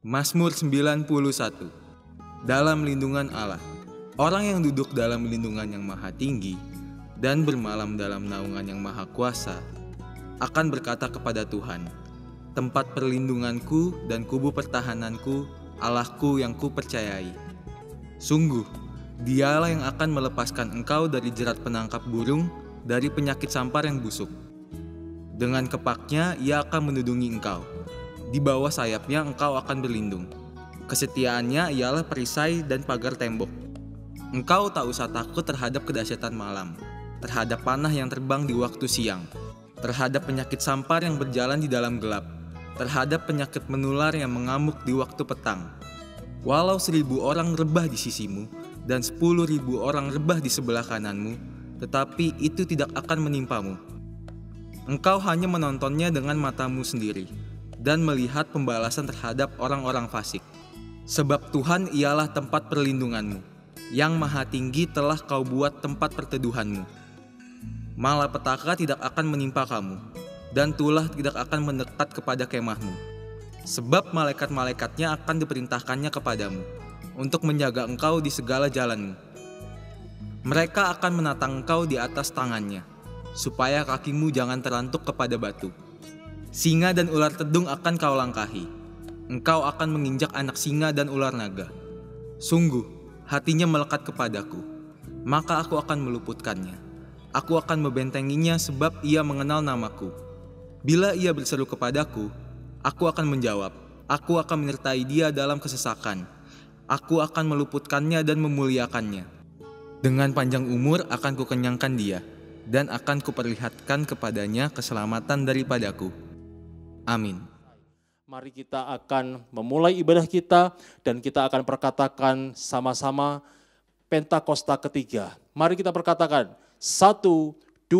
Mazmur 91. Dalam lindungan Allah. Orang yang duduk dalam lindungan yang maha tinggi dan bermalam dalam naungan yang maha kuasa akan berkata kepada Tuhan, tempat perlindunganku dan kubu pertahananku, Allahku yang kupercayai. Sungguh, Dialah yang akan melepaskan engkau dari jerat penangkap burung, dari penyakit sampar yang busuk. Dengan kepaknya Ia akan menudungi engkau. Di bawah sayapnya engkau akan berlindung. Kesetiaannya ialah perisai dan pagar tembok. Engkau tak usah takut terhadap kedahsyatan malam, terhadap panah yang terbang di waktu siang, terhadap penyakit sampar yang berjalan di dalam gelap, terhadap penyakit menular yang mengamuk di waktu petang. Walau 1.000 orang rebah di sisimu dan 10.000 orang rebah di sebelah kananmu, tetapi itu tidak akan menimpamu. Engkau hanya menontonnya dengan matamu sendiri dan melihat pembalasan terhadap orang-orang fasik. Sebab Tuhan ialah tempat perlindunganmu, yang maha tinggi telah kau buat tempat perteduhanmu. Malapetaka tidak akan menimpa kamu, dan tulah tidak akan mendekat kepada kemahmu. Sebab malaikat-malaikatnya akan diperintahkannya kepadamu, untuk menjaga engkau di segala jalanmu. Mereka akan menatang engkau di atas tangannya, supaya kakimu jangan terantuk kepada batu. Singa dan ular tedung akan kau langkahi. Engkau akan menginjak anak singa dan ular naga. Sungguh, hatinya melekat kepadaku, maka aku akan meluputkannya. Aku akan membentenginya sebab ia mengenal namaku. Bila ia berseru kepadaku, aku akan menjawab. Aku akan menyertai dia dalam kesesakan. Aku akan meluputkannya dan memuliakannya. Dengan panjang umur akan kukenyangkan dia, dan akan kuperlihatkan kepadanya keselamatan daripadaku. Amin. Mari kita akan memulai ibadah kita dan kita akan perkatakan sama-sama Pentakosta ketiga. Mari kita perkatakan 1, 2,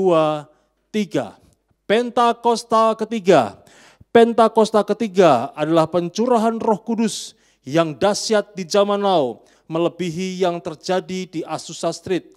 3. Pentakosta ketiga. Pentakosta ketiga adalah pencurahan Roh Kudus yang dahsyat di zaman now, melebihi yang terjadi di Azusa Street.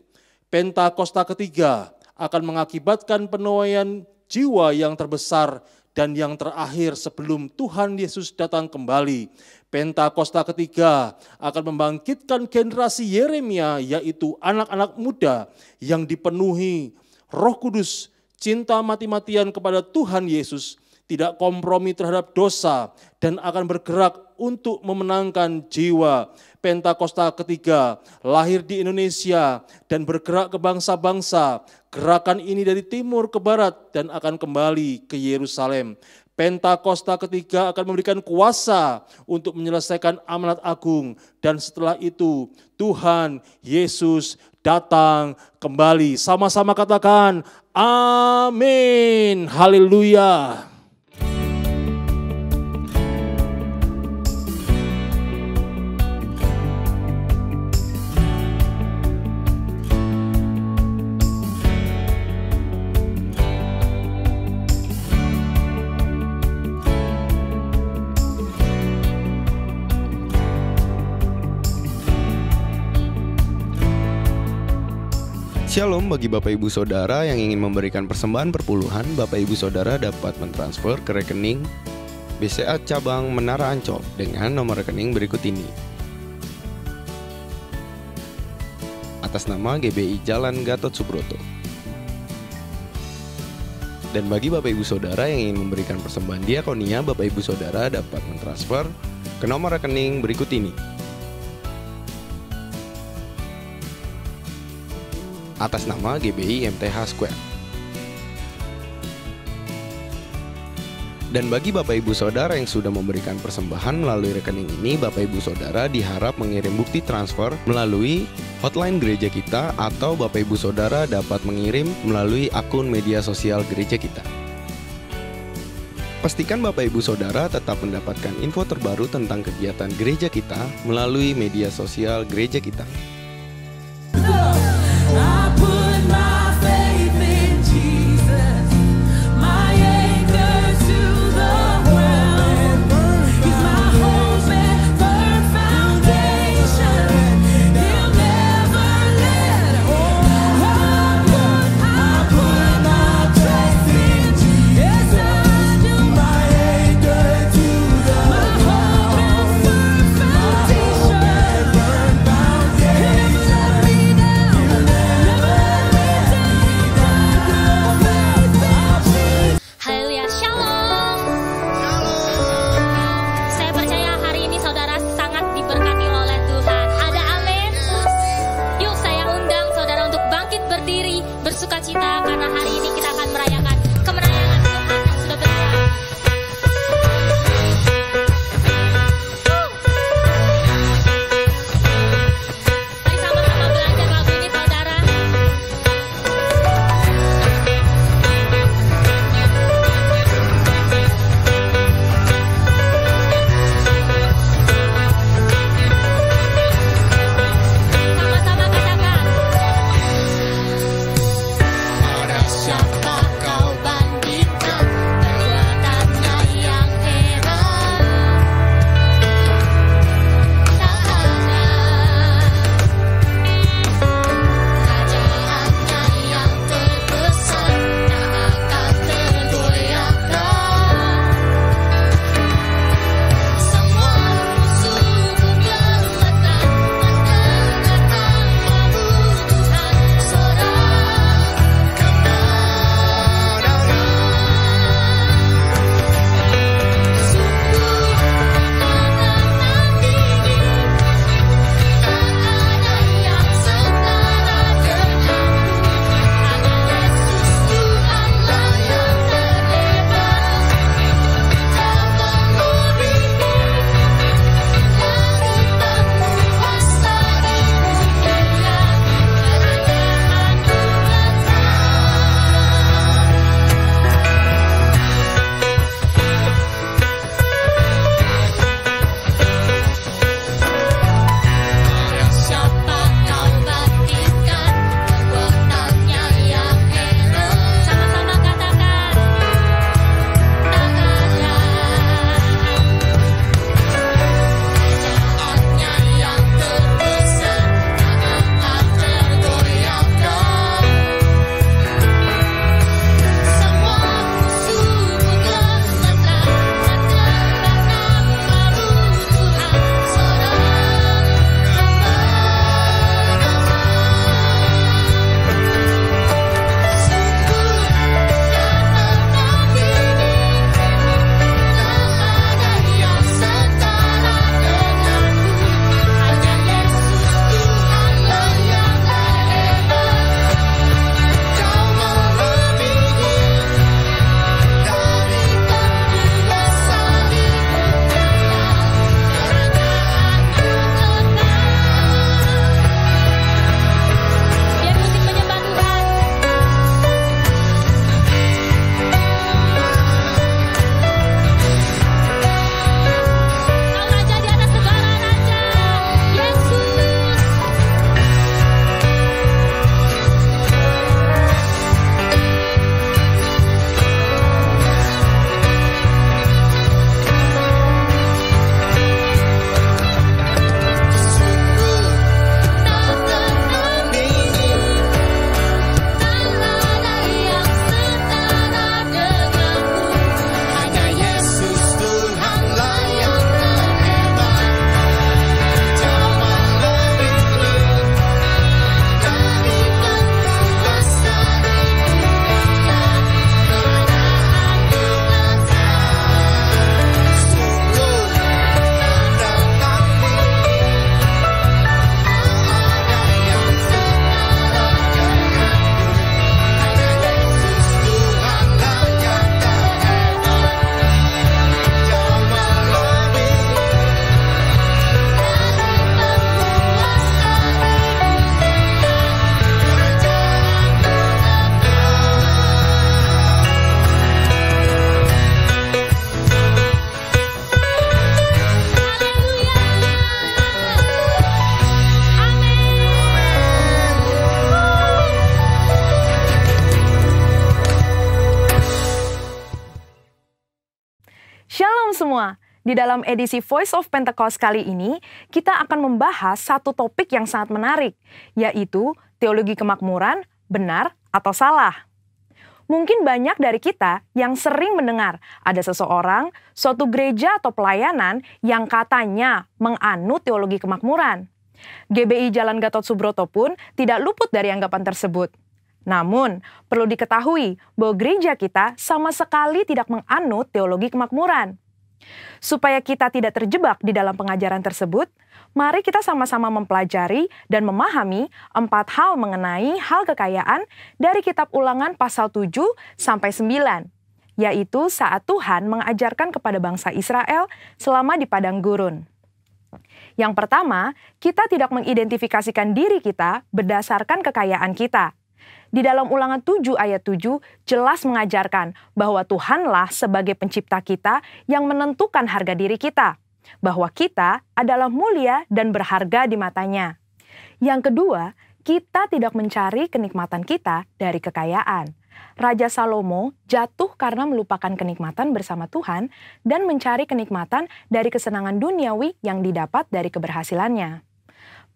Pentakosta ketiga akan mengakibatkan penuaian jiwa yang terbesar dan yang terakhir sebelum Tuhan Yesus datang kembali. Pentakosta ketiga akan membangkitkan generasi Yeremia, yaitu anak-anak muda yang dipenuhi Roh Kudus, cinta mati-matian kepada Tuhan Yesus, tidak kompromi terhadap dosa, dan akan bergerak untuk memenangkan jiwa. Pentakosta ketiga lahir di Indonesia dan bergerak ke bangsa-bangsa. Gerakan ini dari timur ke barat dan akan kembali ke Yerusalem. Pentakosta ketiga akan memberikan kuasa untuk menyelesaikan amanat agung. Dan setelah itu Tuhan Yesus datang kembali. Sama-sama katakan amin. Haleluya. Shalom bagi Bapak Ibu Saudara yang ingin memberikan persembahan perpuluhan. Bapak Ibu Saudara dapat mentransfer ke rekening BCA Cabang Menara Ancol dengan nomor rekening berikut ini. Atas nama GBI Jalan Gatot Subroto. Dan bagi Bapak Ibu Saudara yang ingin memberikan persembahan diakonia, Bapak Ibu Saudara dapat mentransfer ke nomor rekening berikut ini. Atas nama GBI MTH Square. Dan bagi Bapak Ibu Saudara yang sudah memberikan persembahan melalui rekening ini, Bapak Ibu Saudara diharap mengirim bukti transfer melalui hotline gereja kita, atau Bapak Ibu Saudara dapat mengirim melalui akun media sosial gereja kita. Pastikan Bapak Ibu Saudara tetap mendapatkan info terbaru tentang kegiatan gereja kita melalui media sosial gereja kita. bersukacita karena hari ini kita akan merayakan kemenangan Tuhan yang sudah besar. Mari sama-sama belajar lagu ini, saudara. Sama-sama katakan. Pada siapa kau bandingkan perbuatannya yang heran? Tak ada kerajaannya yang terbesar, tak akan tergoyahkan. Semua musuh menggeletar, mendengarkan kebutuhan seorang kebenaran. Sungguh kemenangan ini tak ada yang setara denganmu. Hanya Yesus Tuhanlah yang terhebat. Kau menguasai dari penguasa di dunia, kerajaan Pada siapa kau bandingkan perbuatannya yang heran? Sama-sama katakan. Tak ada kerajaannya yang terbesar, tak akan tergoyahkan. Semua musuh menggeletar, mendengarkan kebutuhan seorang kebenaran. Sungguh kemenangan ini tak ada yang setara denganmu. Hanya Yesus Tuhanlah yang terhebat. Kau melebihi dari penguasa di dunia, kerajaan Biar musik menyembah Tuhan. Kau raja di atas segala raja, Yesus. Sungguh kemenangan ini tak ada yang setara denganmu. Hanya Yesus Tuhanlah yang terhebat. Kau melebihi dari penguasa di dunia, kerajaan Sungguh kemenangan ini tak ada yang setara denganmu. Hanya Yesus Tuhanlah yang terhebat. Kau melebihi dari penguasa di dunia, Shalom semua. Di dalam edisi Voice of Pentecost kali ini, kita akan membahas satu topik yang sangat menarik, yaitu teologi kemakmuran, benar atau salah. Mungkin banyak dari kita yang sering mendengar ada seseorang, suatu gereja atau pelayanan yang katanya menganut teologi kemakmuran. GBI Jalan Gatot Subroto pun tidak luput dari anggapan tersebut. Namun, perlu diketahui bahwa gereja kita sama sekali tidak menganut teologi kemakmuran. Supaya kita tidak terjebak di dalam pengajaran tersebut, mari kita sama-sama mempelajari dan memahami 4 hal mengenai hal kekayaan dari kitab Ulangan pasal 7 sampai 9, yaitu saat Tuhan mengajarkan kepada bangsa Israel selama di padang gurun. Yang pertama, kita tidak mengidentifikasikan diri kita berdasarkan kekayaan kita. Di dalam Ulangan 7 ayat 7 jelas mengajarkan bahwa Tuhanlah sebagai pencipta kita yang menentukan harga diri kita, bahwa kita adalah mulia dan berharga di matanya. Yang kedua, kita tidak mencari kenikmatan kita dari kekayaan. Raja Salomo jatuh karena melupakan kenikmatan bersama Tuhan dan mencari kenikmatan dari kesenangan duniawi yang didapat dari keberhasilannya.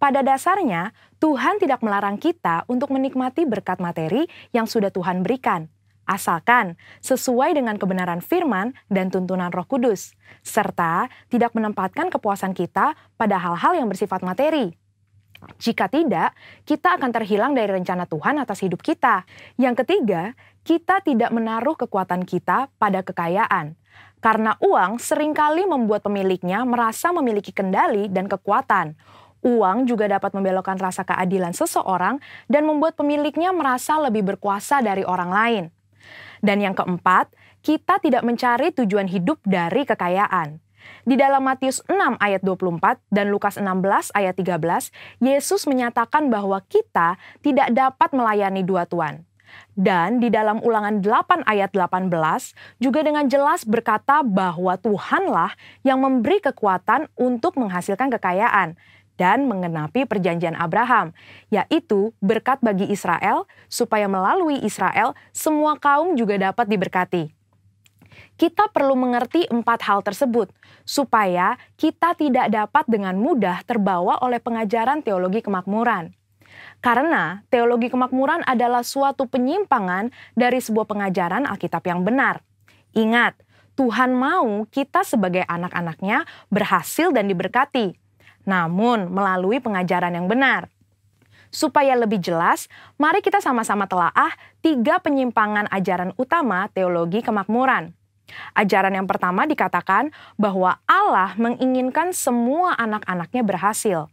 Pada dasarnya, Tuhan tidak melarang kita untuk menikmati berkat materi yang sudah Tuhan berikan, asalkan sesuai dengan kebenaran firman dan tuntunan Roh Kudus, serta tidak menempatkan kepuasan kita pada hal-hal yang bersifat materi. Jika tidak, kita akan terhilang dari rencana Tuhan atas hidup kita. Yang ketiga, kita tidak menaruh kekuatan kita pada kekayaan. Karena uang seringkali membuat pemiliknya merasa memiliki kendali dan kekuatan. Uang juga dapat membelokkan rasa keadilan seseorang dan membuat pemiliknya merasa lebih berkuasa dari orang lain. Dan yang keempat, kita tidak mencari tujuan hidup dari kekayaan. Di dalam Matius 6 ayat 24 dan Lukas 16 ayat 13, Yesus menyatakan bahwa kita tidak dapat melayani dua tuan. Dan di dalam Ulangan 8 ayat 18 juga dengan jelas berkata bahwa Tuhanlah yang memberi kekuatan untuk menghasilkan kekayaan dan menggenapi perjanjian Abraham, yaitu berkat bagi Israel, supaya melalui Israel semua kaum juga dapat diberkati. Kita perlu mengerti 4 hal tersebut, supaya kita tidak dapat dengan mudah terbawa oleh pengajaran teologi kemakmuran. Karena teologi kemakmuran adalah suatu penyimpangan dari sebuah pengajaran Alkitab yang benar. Ingat, Tuhan mau kita sebagai anak-anaknya berhasil dan diberkati, namun melalui pengajaran yang benar. Supaya lebih jelas, mari kita sama-sama telaah 3 penyimpangan ajaran utama teologi kemakmuran. Ajaran yang pertama dikatakan bahwa Allah menginginkan semua anak-anaknya berhasil.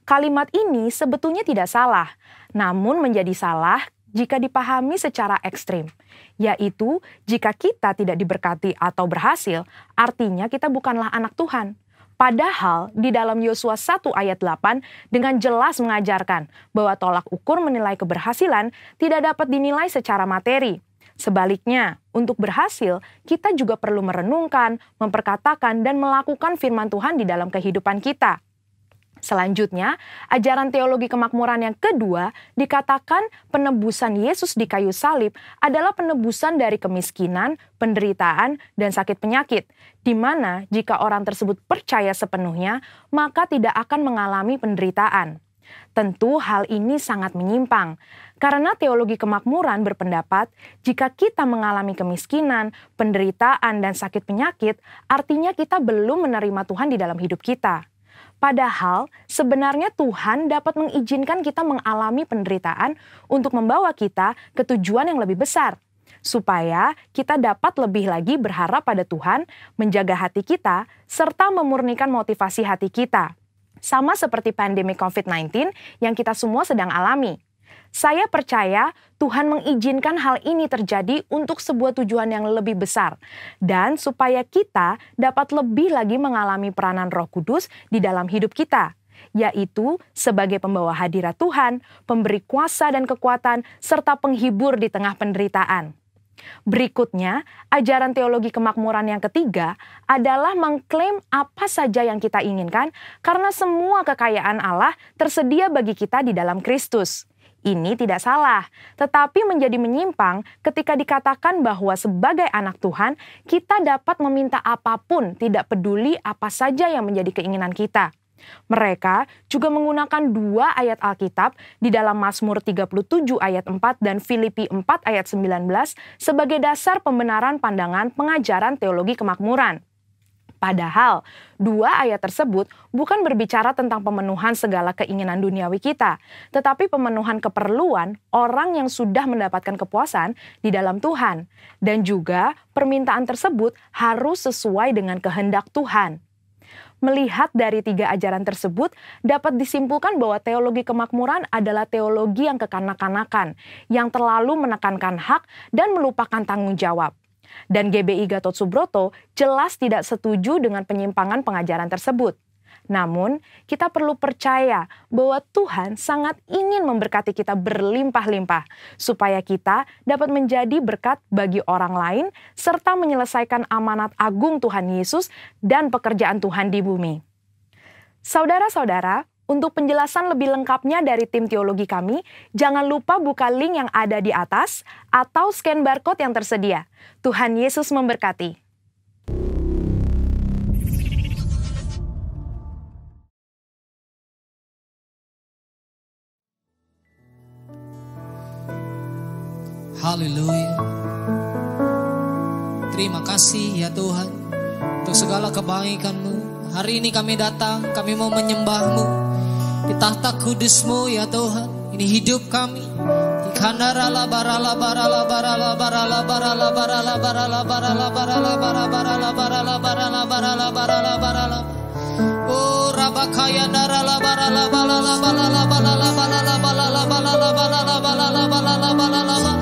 Kalimat ini sebetulnya tidak salah, namun menjadi salah jika dipahami secara ekstrim, yaitu jika kita tidak diberkati atau berhasil, artinya kita bukanlah anak Tuhan. Padahal di dalam Yosua 1 ayat 8 dengan jelas mengajarkan bahwa tolak ukur menilai keberhasilan tidak dapat dinilai secara materi. Sebaliknya, untuk berhasil, kita juga perlu merenungkan, memperkatakan, dan melakukan firman Tuhan di dalam kehidupan kita. Selanjutnya, ajaran teologi kemakmuran yang kedua dikatakan penebusan Yesus di kayu salib adalah penebusan dari kemiskinan, penderitaan, dan sakit penyakit, di mana jika orang tersebut percaya sepenuhnya, maka tidak akan mengalami penderitaan. Tentu hal ini sangat menyimpang, karena teologi kemakmuran berpendapat jika kita mengalami kemiskinan, penderitaan, dan sakit penyakit, artinya kita belum menerima Tuhan di dalam hidup kita. Padahal sebenarnya Tuhan dapat mengizinkan kita mengalami penderitaan untuk membawa kita ke tujuan yang lebih besar, supaya kita dapat lebih lagi berharap pada Tuhan, menjaga hati kita, serta memurnikan motivasi hati kita. Sama seperti pandemi COVID-19 yang kita semua sedang alami. Saya percaya Tuhan mengizinkan hal ini terjadi untuk sebuah tujuan yang lebih besar, dan supaya kita dapat lebih lagi mengalami peranan Roh Kudus di dalam hidup kita, yaitu sebagai pembawa hadirat Tuhan, pemberi kuasa dan kekuatan, serta penghibur di tengah penderitaan. Berikutnya, ajaran teologi kemakmuran yang ketiga adalah mengklaim apa saja yang kita inginkan karena semua kekayaan Allah tersedia bagi kita di dalam Kristus. Ini tidak salah, tetapi menjadi menyimpang ketika dikatakan bahwa sebagai anak Tuhan, kita dapat meminta apapun, tidak peduli apa saja yang menjadi keinginan kita. Mereka juga menggunakan 2 ayat Alkitab di dalam Mazmur 37 ayat 4 dan Filipi 4 ayat 19 sebagai dasar pembenaran pandangan pengajaran teologi kemakmuran. Padahal, 2 ayat tersebut bukan berbicara tentang pemenuhan segala keinginan duniawi kita, tetapi pemenuhan keperluan orang yang sudah mendapatkan kepuasan di dalam Tuhan. Dan juga permintaan tersebut harus sesuai dengan kehendak Tuhan. Melihat dari 3 ajaran tersebut, dapat disimpulkan bahwa teologi kemakmuran adalah teologi yang kekanak-kanakan, yang terlalu menekankan hak dan melupakan tanggung jawab. Dan GBI Gatot Subroto jelas tidak setuju dengan penyimpangan pengajaran tersebut. Namun, kita perlu percaya bahwa Tuhan sangat ingin memberkati kita berlimpah-limpah, supaya kita dapat menjadi berkat bagi orang lain, serta menyelesaikan amanat agung Tuhan Yesus dan pekerjaan Tuhan di bumi. Saudara-saudara, untuk penjelasan lebih lengkapnya dari tim teologi kami, jangan lupa buka link yang ada di atas atau scan barcode yang tersedia. Tuhan Yesus memberkati. Haleluya. Terima kasih ya Tuhan untuk segala kebaikan-Mu. Hari ini kami datang, kami mau menyembah-Mu di tahta kudus-Mu ya Tuhan. Ini hidup kami. Ikandarala barala barala barala barala barala barala barala barala barala barala barala barala barala barala barala barala. Oh rabakaya darala barala barala barala barala barala barala barala barala barala barala barala.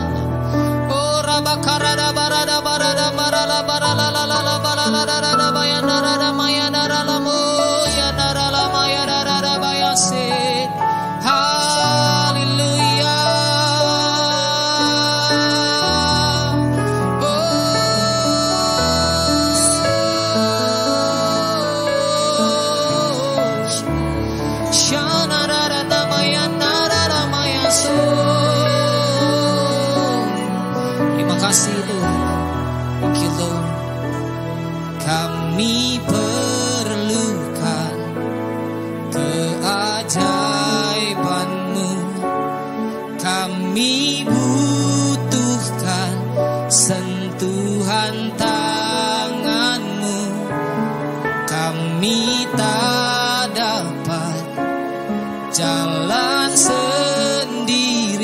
Oh rabakarada barada barada barala barala barala barala barala bayandara mayandara lamu ya darala mayandara bayase. Kasih Tuhan, thank you Lord. Kami perlukan keajaiban-Mu, kami butuhkan sentuhan tangan-Mu, kami tak dapat jalan sendiri,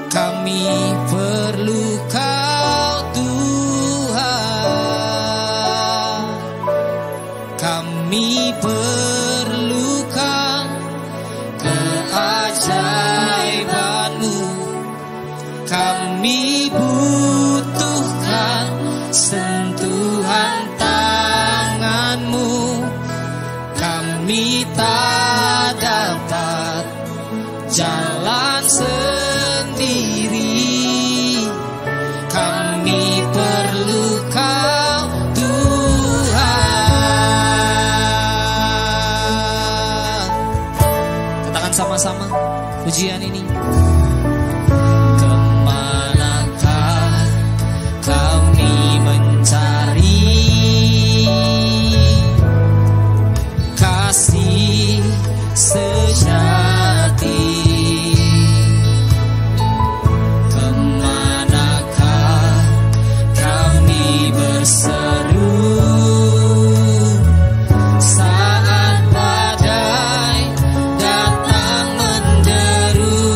kami perlu Kau Tuhan. Kami perlukan keajaiban-Mu, kami butuhkan sentuhan tangan-Mu, kami tak dapat jalan sendiri, kami perlu Kau Tuhan. Katakan sama-sama pujian ini. Kemanakah kami mencari kasih sejati? Berseru saat badai datang menderu,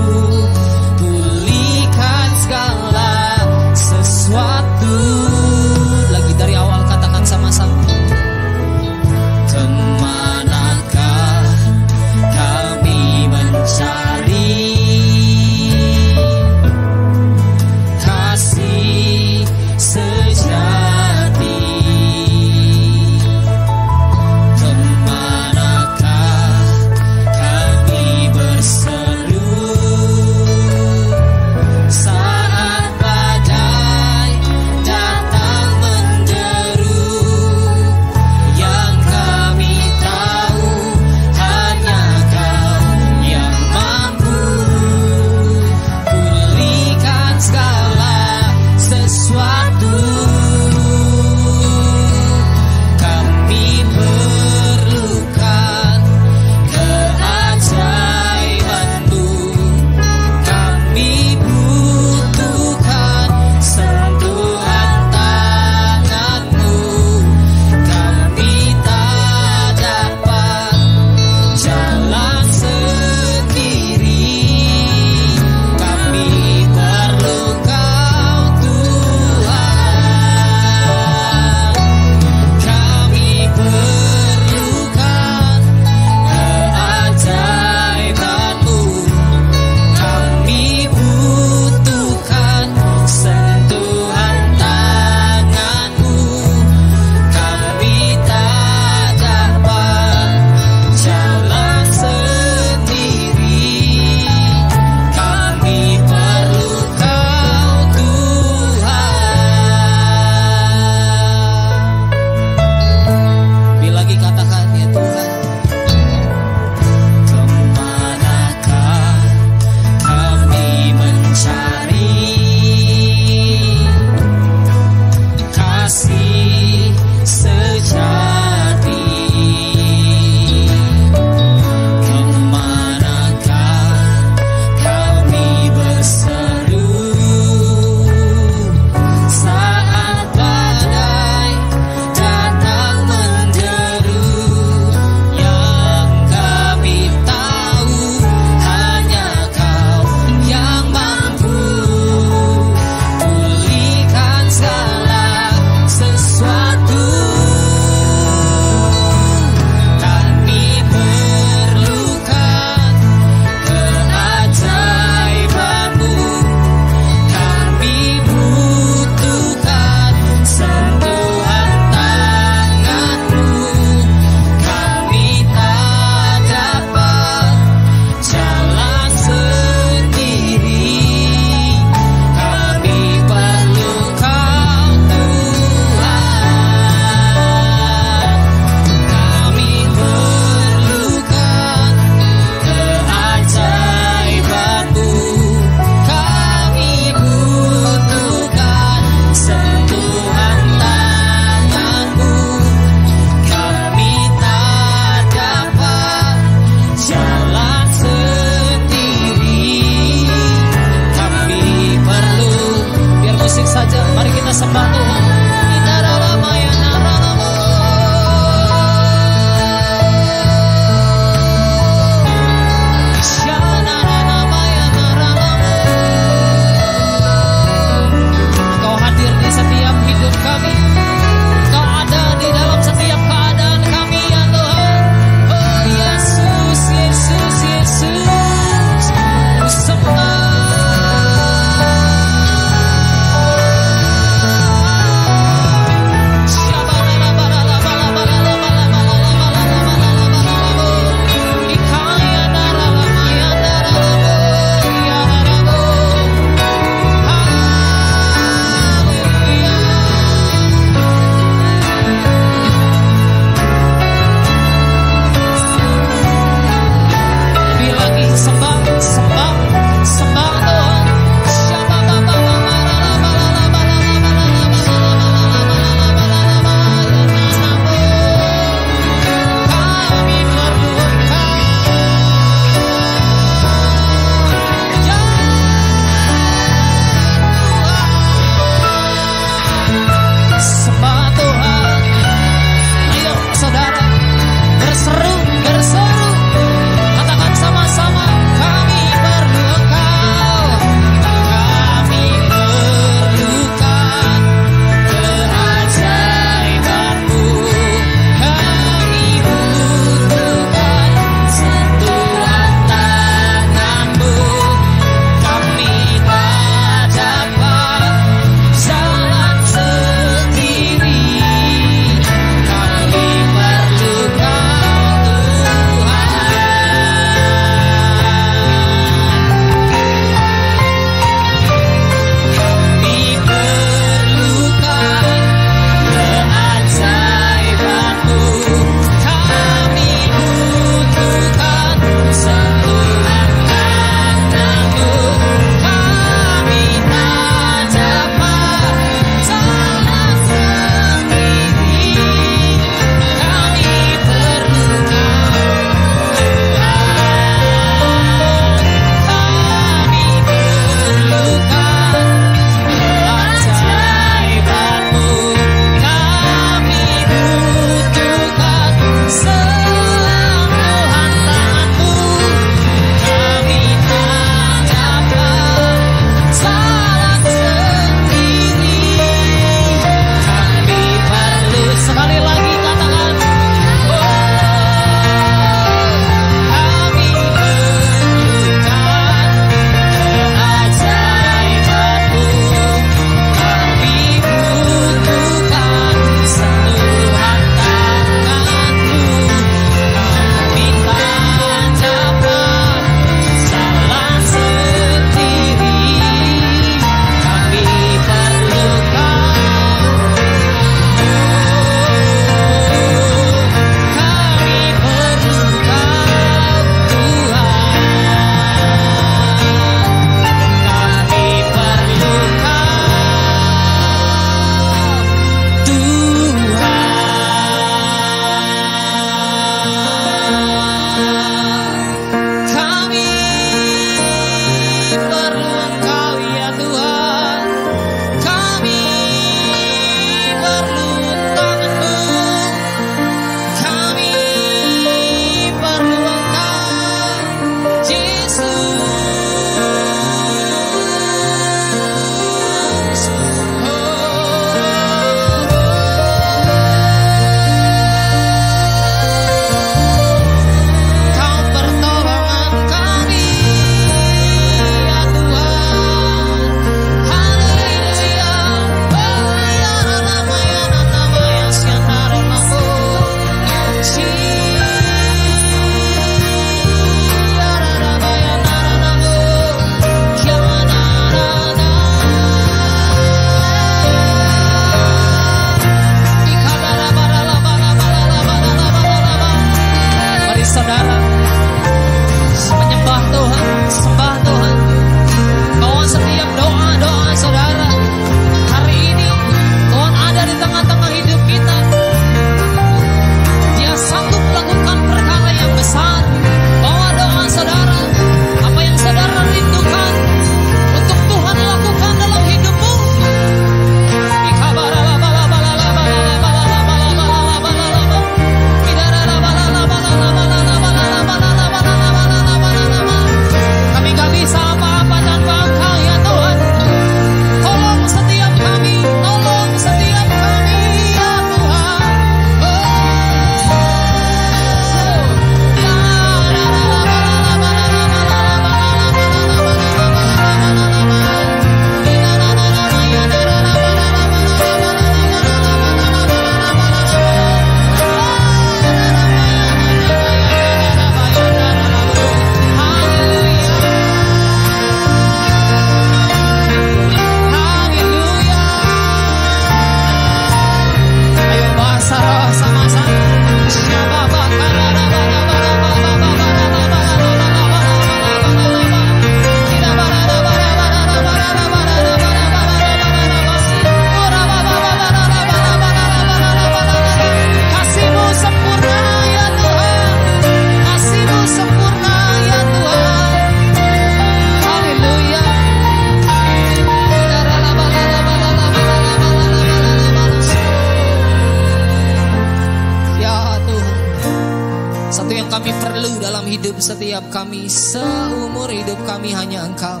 kami perlu dalam hidup setiap kami. Seumur hidup kami hanya Engkau.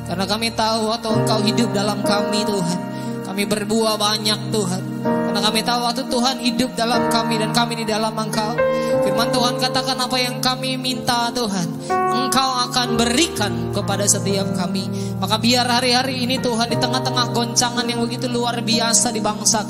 Karena kami tahu waktu Engkau hidup dalam kami Tuhan, kami berbuah banyak Tuhan. Karena kami tahu waktu Tuhan hidup dalam kami dan kami di dalam Engkau. Firman Tuhan katakan apa yang kami minta Tuhan, Engkau akan berikan kepada setiap kami. Maka biar hari-hari ini Tuhan di tengah-tengah goncangan yang begitu luar biasa di bangsa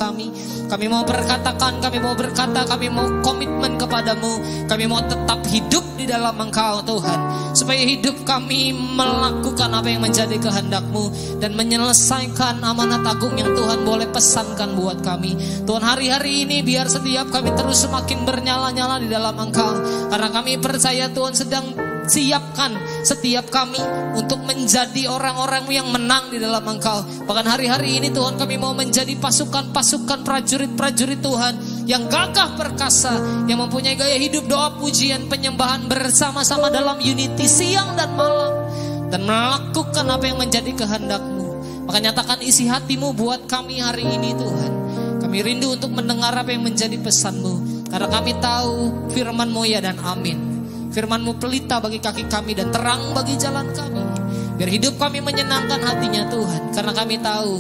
kami mau berkatakan, kami mau berkata, kami mau komitmen kepadamu. Kami mau tetap hidup di dalam Engkau Tuhan. Supaya hidup kami melakukan apa yang menjadi kehendak-Mu dan menyelesaikan amanat agung yang Tuhan boleh pesankan buat kami. Tuhan, hari-hari ini biar setiap kami terus semakin bernyala-nyala di dalam Engkau. Karena kami percaya Tuhan sedang siapkan setiap kami untuk menjadi orang-orang yang menang di dalam Engkau. Bahkan hari-hari ini Tuhan, kami mau menjadi pasukan-pasukan prajurit-prajurit Tuhan yang gagah perkasa, yang mempunyai gaya hidup doa pujian penyembahan bersama-sama dalam unity siang dan malam, dan melakukan apa yang menjadi kehendak-Mu. Maka nyatakan isi hati-Mu buat kami hari ini Tuhan. Kami rindu untuk mendengar apa yang menjadi pesan-Mu, karena kami tahu firman-Mu ya dan amin. Firman-Mu pelita bagi kaki kami dan terang bagi jalan kami. Biar hidup kami menyenangkan hatinya Tuhan, karena kami tahu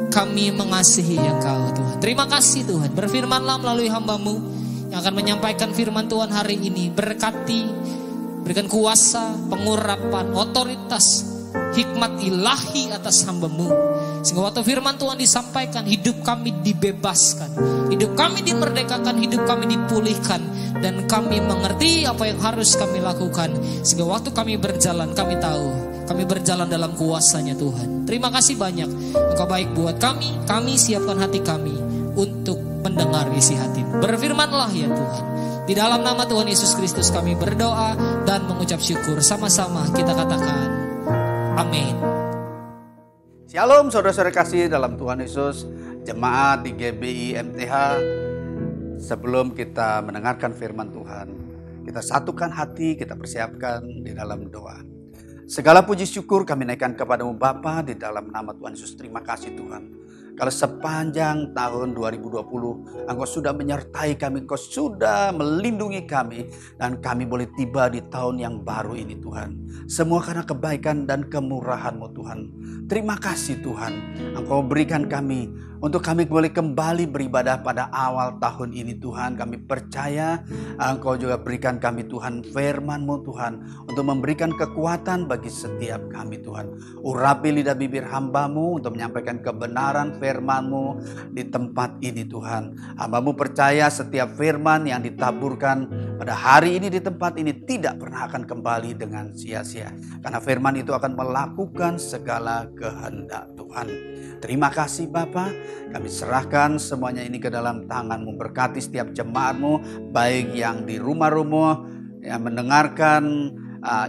kami mengasihi Engkau Tuhan. Terima kasih Tuhan, berfirmanlah melalui hamba-Mu yang akan menyampaikan firman Tuhan hari ini. Berkati, berikan kuasa, pengurapan, otoritas, hikmat ilahi atas hamba-Mu. Sehingga waktu firman Tuhan disampaikan, hidup kami dibebaskan, hidup kami dimerdekakan, hidup kami dipulihkan, dan kami mengerti apa yang harus kami lakukan. Sehingga waktu kami berjalan, kami tahu kami berjalan dalam kuasa-Nya Tuhan. Terima kasih banyak, Engkau baik buat kami. Kami siapkan hati kami untuk mendengar isi hati-Mu. Berfirmanlah ya Tuhan. Di dalam nama Tuhan Yesus Kristus kami berdoa dan mengucap syukur. Sama-sama kita katakan amin. Shalom saudara-saudara kasih dalam Tuhan Yesus, jemaat di GBI MTH. Sebelum kita mendengarkan firman Tuhan, kita satukan hati, kita persiapkan di dalam doa. Segala puji syukur kami naikkan kepadamu Bapa di dalam nama Tuhan Yesus. Terima kasih Tuhan. Kalau sepanjang tahun 2020 Engkau sudah menyertai kami, Engkau sudah melindungi kami, dan kami boleh tiba di tahun yang baru ini Tuhan. Semua karena kebaikan dan kemurahan-Mu Tuhan. Terima kasih Tuhan, Engkau berikan kami untuk kami boleh kembali beribadah pada awal tahun ini Tuhan. Kami percaya Engkau juga berikan kami Tuhan firman-Mu Tuhan, untuk memberikan kekuatan bagi setiap kami Tuhan. Urapi lidah bibir hamba-Mu untuk menyampaikan kebenaran firman-Mu di tempat ini Tuhan. Hamba-Mu percaya setiap firman yang ditaburkan pada hari ini di tempat ini tidak pernah akan kembali dengan sia-sia, karena firman itu akan melakukan segala kehendak Tuhan. Terima kasih Bapa, kami serahkan semuanya ini ke dalam tangan-Mu. Berkati setiap jemaat-Mu, baik yang di rumah-rumah, yang mendengarkan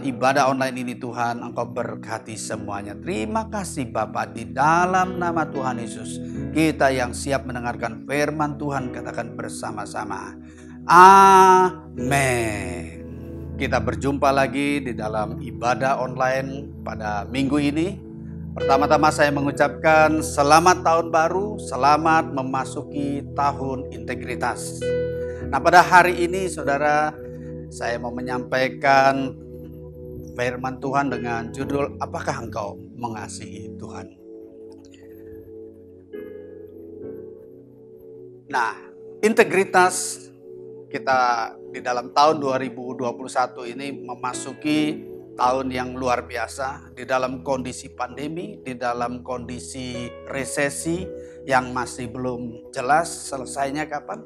ibadah online ini Tuhan. Engkau berkati semuanya. Terima kasih Bapa, di dalam nama Tuhan Yesus. Kita yang siap mendengarkan firman Tuhan katakan bersama-sama amin. Kita berjumpa lagi di dalam ibadah online pada minggu ini. Pertama-tama saya mengucapkan selamat tahun baru, selamat memasuki tahun integritas. Nah, pada hari ini saudara, saya mau menyampaikan firman Tuhan dengan judul apakah engkau mengasihi Tuhan? Nah, integritas kita di dalam tahun 2021 ini memasuki tahun yang luar biasa, di dalam kondisi pandemi, di dalam kondisi resesi yang masih belum jelas selesainya kapan.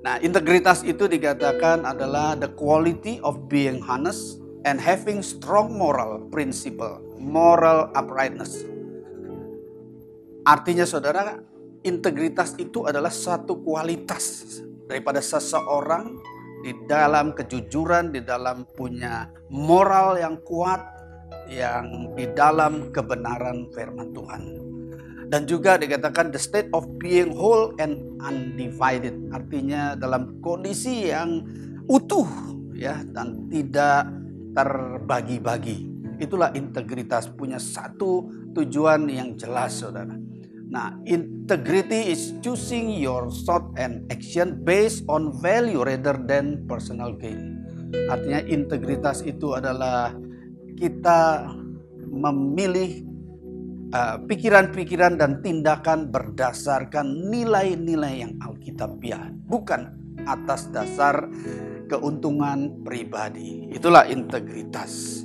Nah, integritas itu dikatakan adalah the quality of being honest and having strong moral principle, moral uprightness. Artinya saudara, integritas itu adalah satu kualitas daripada seseorang di dalam kejujuran, di dalam punya moral yang kuat, yang di dalam kebenaran firman Tuhan. Dan juga dikatakan the state of being whole and undivided. Artinya dalam kondisi yang utuh ya, dan tidak terbagi-bagi. Itulah integritas, punya satu tujuan yang jelas saudara. Nah, integrity is choosing your thought and action based on value rather than personal gain. Artinya integritas itu adalah kita memilih pikiran-pikiran dan tindakan berdasarkan nilai-nilai yang alkitabiah, bukan atas dasar keuntungan pribadi. Itulah integritas.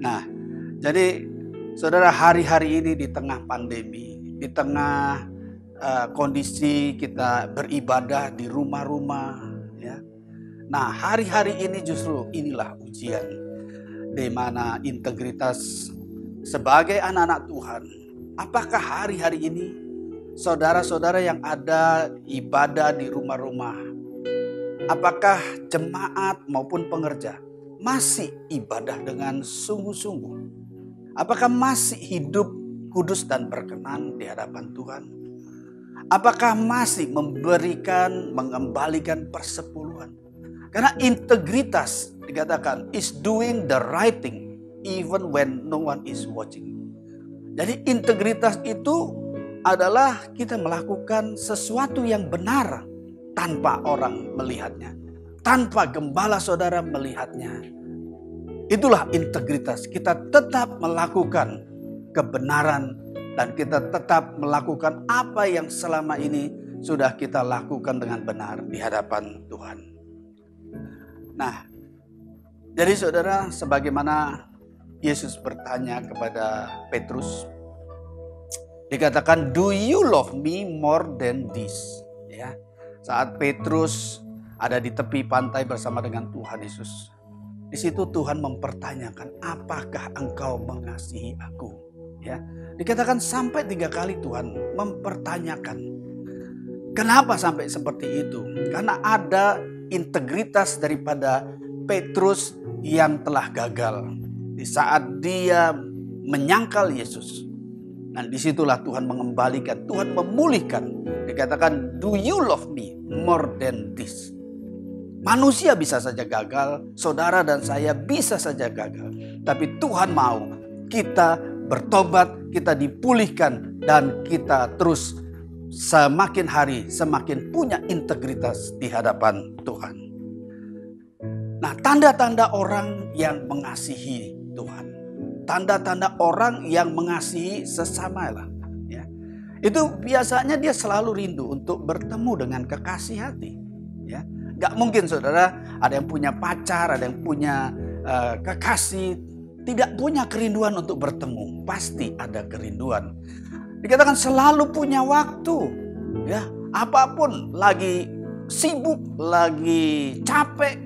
Nah, jadi saudara, hari-hari ini di tengah pandemi, di tengah kondisi kita beribadah di rumah-rumah, ya. Nah, hari-hari ini justru inilah ujian di mana integritas sebagai anak-anak Tuhan. Apakah hari-hari ini saudara-saudara yang ada ibadah di rumah-rumah, apakah jemaat maupun pengerja masih ibadah dengan sungguh-sungguh? Apakah masih hidup kudus dan berkenan di hadapan Tuhan? Apakah masih mengembalikan persepuluhan? Karena integritas dikatakan is doing the right thing even when no one is watching. Jadi integritas itu adalah kita melakukan sesuatu yang benar tanpa orang melihatnya, tanpa gembala saudara melihatnya. Itulah integritas. Kita tetap melakukan kebenaran dan kita tetap melakukan apa yang selama ini sudah kita lakukan dengan benar di hadapan Tuhan. Nah, jadi saudara, sebagaimana Yesus bertanya kepada Petrus, dikatakan, "Do you love me more than this?" Ya, saat Petrus ada di tepi pantai bersama dengan Tuhan Yesus, di situ Tuhan mempertanyakan, "Apakah engkau mengasihi aku?" Ya, dikatakan sampai 3 kali Tuhan mempertanyakan. Kenapa sampai seperti itu? Karena ada integritas daripada Petrus yang telah gagal. Di saat dia menyangkal Yesus, dan disitulah Tuhan mengembalikan, Tuhan memulihkan. Dikatakan, "Do you love me more than this?" Manusia bisa saja gagal, saudara dan saya bisa saja gagal. Tapi Tuhan mau kita bertobat, kita dipulihkan, dan kita terus semakin hari semakin punya integritas di hadapan Tuhan. Nah, tanda-tanda orang yang mengasihi Tuhan, tanda-tanda orang yang mengasihi sesama lah, ya. Itu biasanya dia selalu rindu untuk bertemu dengan kekasih hati, ya. Gak mungkin saudara ada yang punya pacar, ada yang punya kekasih, tidak punya kerinduan untuk bertemu. Pasti ada kerinduan. Dikatakan selalu punya waktu, ya. Apapun, lagi sibuk, lagi capek,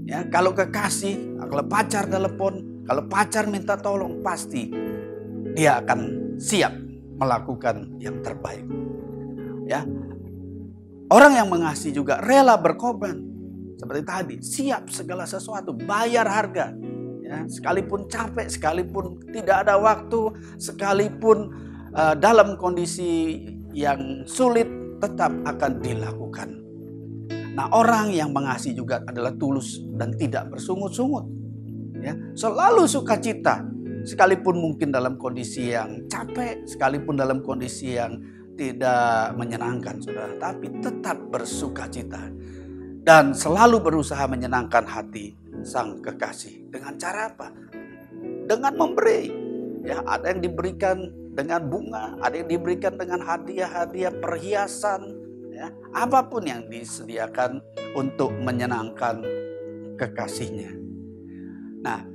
ya. Kalau kekasih, kalau pacar telepon, kalau pacar minta tolong, pasti dia akan siap melakukan yang terbaik. Ya. Orang yang mengasihi juga rela berkorban. Seperti tadi, siap segala sesuatu, bayar harga. Ya, sekalipun capek, sekalipun tidak ada waktu, sekalipun dalam kondisi yang sulit, tetap akan dilakukan. Nah, orang yang mengasihi juga adalah tulus dan tidak bersungut-sungut. Ya, selalu sukacita, sekalipun mungkin dalam kondisi yang capek, sekalipun dalam kondisi yang tidak menyenangkan, saudara, tapi tetap bersukacita dan selalu berusaha menyenangkan hati sang kekasih. Dengan cara apa? Dengan memberi. Ya, ada yang diberikan dengan bunga, ada yang diberikan dengan hadiah-hadiah, perhiasan, ya, apapun yang disediakan untuk menyenangkan kekasihnya. Nah,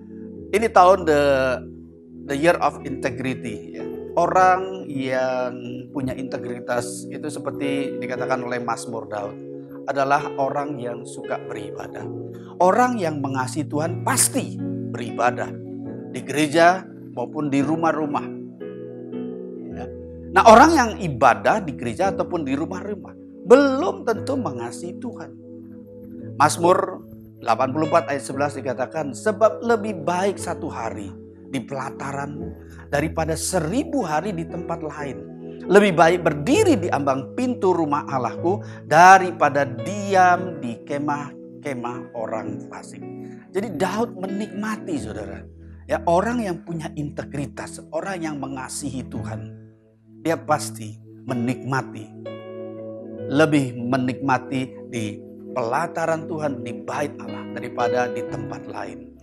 ini tahun the year of integrity, ya. Orang yang punya integritas itu seperti dikatakan oleh Mazmur Daud, adalah orang yang suka beribadah. Orang yang mengasihi Tuhan pasti beribadah di gereja maupun di rumah-rumah. Ya. Nah, orang yang ibadah di gereja ataupun di rumah-rumah belum tentu mengasihi Tuhan. Mazmur 84 ayat 11 dikatakan, "Sebab lebih baik 1 hari di pelataranmu daripada 1000 hari di tempat lain. Lebih baik berdiri di ambang pintu rumah Allahku daripada diam di kemah-kemah orang fasik." Jadi Daud menikmati, saudara, ya, orang yang punya integritas, orang yang mengasihi Tuhan. dia pasti lebih menikmati di pelataran Tuhan, di bait Allah daripada di tempat lain.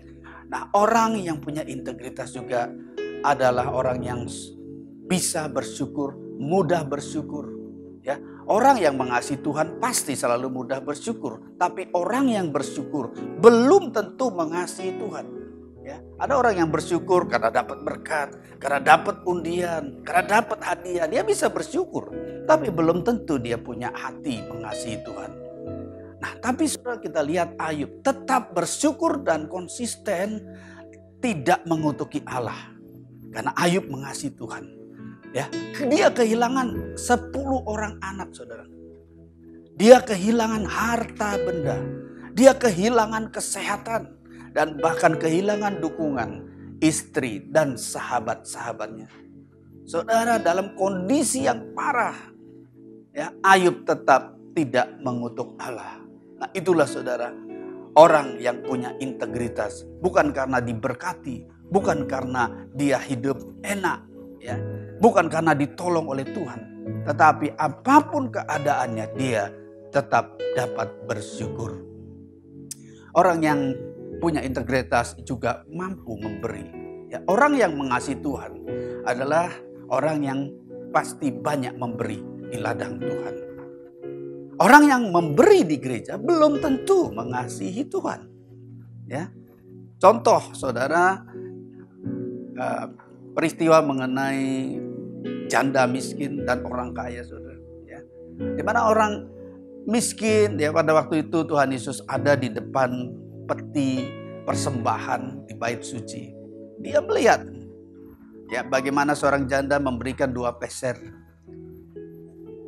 Nah, orang yang punya integritas juga adalah orang yang bisa bersyukur, mudah bersyukur. Ya, orang yang mengasihi Tuhan pasti selalu mudah bersyukur, tapi orang yang bersyukur belum tentu mengasihi Tuhan. Ya, ada orang yang bersyukur karena dapat berkat, karena dapat undian, karena dapat hadiah, dia bisa bersyukur, tapi belum tentu dia punya hati mengasihi Tuhan. Nah, tapi saudara, kita lihat Ayub tetap bersyukur dan konsisten, tidak mengutuki Allah, karena Ayub mengasihi Tuhan. Ya, dia kehilangan 10 orang anak, saudara. Dia kehilangan harta benda, dia kehilangan kesehatan, dan bahkan kehilangan dukungan istri dan sahabat-sahabatnya. Saudara, dalam kondisi yang parah, ya, Ayub tetap tidak mengutuk Allah. Nah, itulah saudara, orang yang punya integritas, bukan karena diberkati, bukan karena dia hidup enak, ya, bukan karena ditolong oleh Tuhan, tetapi apapun keadaannya dia tetap dapat bersyukur. Orang yang punya integritas juga mampu memberi. Ya, orang yang mengasihi Tuhan adalah orang yang pasti banyak memberi di ladang Tuhan. Orang yang memberi di gereja belum tentu mengasihi Tuhan. Ya, contoh saudara, peristiwa mengenai janda miskin dan orang kaya, saudara. Ya, di mana orang miskin, ya, pada waktu itu Tuhan Yesus ada di depan peti persembahan di bait suci. Dia melihat, ya, bagaimana seorang janda memberikan 2 peser.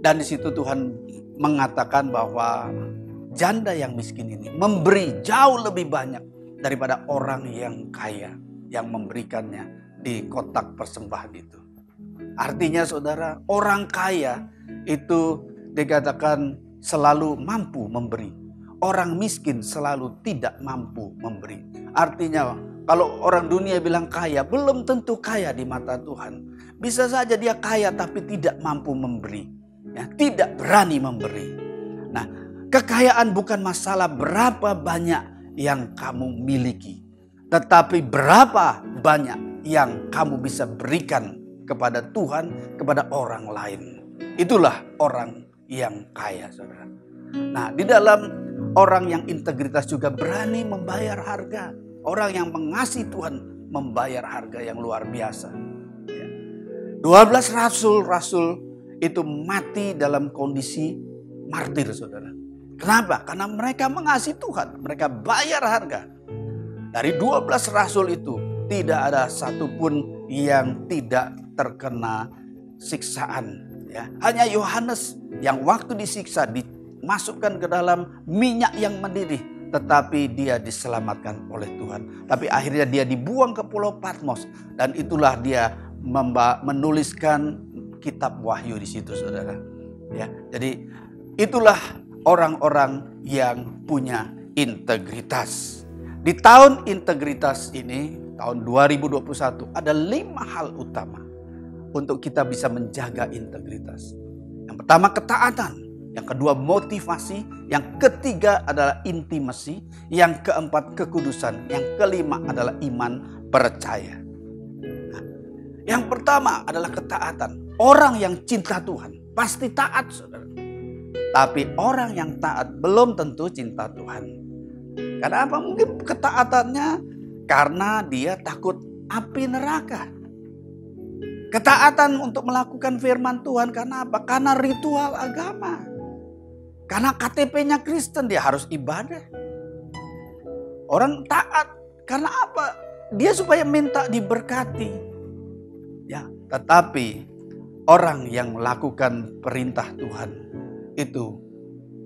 Dan di situ Tuhan mengatakan bahwa janda yang miskin ini memberi jauh lebih banyak daripada orang yang kaya yang memberikannya di kotak persembahan itu. Artinya saudara, orang kaya itu dikatakan selalu mampu memberi. Orang miskin selalu tidak mampu memberi. Artinya kalau orang dunia bilang kaya, belum tentu kaya di mata Tuhan. Bisa saja dia kaya tapi tidak mampu memberi. Ya, tidak berani memberi. Nah, kekayaan bukan masalah berapa banyak yang kamu miliki, tetapi berapa banyak yang kamu bisa berikan kepada Tuhan, kepada orang lain. Itulah orang yang kaya, saudara. Nah, di dalam orang yang integritas juga berani membayar harga. Orang yang mengasihi Tuhan membayar harga yang luar biasa. 12 rasul itu mati dalam kondisi martir, saudara. Kenapa? Karena mereka mengasihi Tuhan. Mereka bayar harga. Dari 12 rasul itu tidak ada satupun yang tidak terkena siksaan. Ya, hanya Yohanes yang waktu disiksa dimasukkan ke dalam minyak yang mendidih, tetapi dia diselamatkan oleh Tuhan. Tapi akhirnya dia dibuang ke Pulau Patmos, dan itulah dia menuliskan kitab Wahyu di situ, saudara. Ya, jadi itulah orang-orang yang punya integritas. Di tahun integritas ini, tahun 2021, ada 5 hal utama untuk kita bisa menjaga integritas. Yang pertama ketaatan, yang kedua motivasi, yang ketiga adalah intimasi, yang keempat kekudusan, yang kelima adalah iman percaya. Nah, yang pertama adalah ketaatan. Orang yang cinta Tuhan pasti taat, saudara. Tapi orang yang taat belum tentu cinta Tuhan. Karena apa? Mungkin ketaatannya karena dia takut api neraka. Ketaatan untuk melakukan firman Tuhan karena apa? Karena ritual agama. Karena KTP-nya Kristen, dia harus ibadah. Orang taat karena apa? Dia supaya minta diberkati. Ya, tetapi orang yang melakukan perintah Tuhan itu